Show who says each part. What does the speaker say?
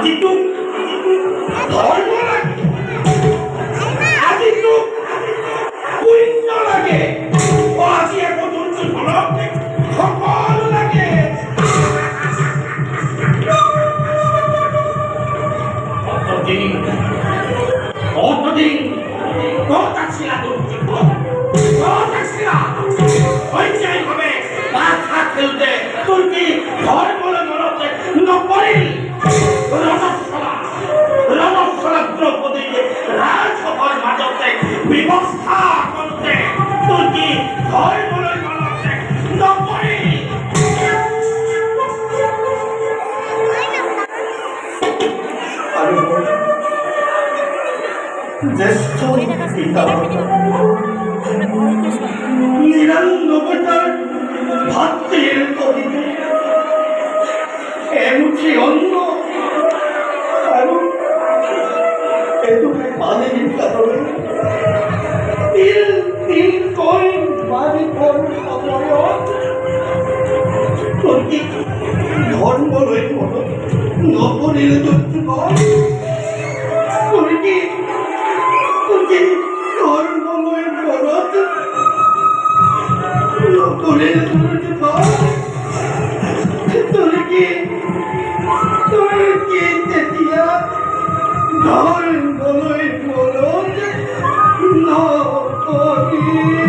Speaker 1: আজি তোক ধৰ্ম লাগে, আজি তোক পুণ্য লাগে, আজি একো দুৰ্যোধনক সকলো লাগে। কতদিন ক'ত আছিলা দুৰ্যোধন? ক'ত আছিলা? অন্যায়ভাৱে মাথা খেলোঁতে তোৰ কি ধৰ্মলৈ মনতে নপৰিল? ৰজস্বলা দ্ৰৌপদী ৰাজসভাৰ মাজতে ব্যৱস্থা কৰোঁতে তোৰ কি ধৰ্মলৈ মনতে নপৰিল? জ্যেষ্ঠ পিতা 99টার ভাতৃর কবিতে এমুঠি অন্ন আৰু এটুপি পানীৰ কাতৰে তিল তিলকৈ মাৰিবৰ সময়ত তোৰ কি ধৰ্মলৈ মনত নপৰিল? দুৰ্যোধন তোৰ কি ধৰ্মলৈ মনত নপৰিল? দুৰ্যোধন তোৰ কি তেতিয়া ধৰ্মলৈ মনত নপৰিল?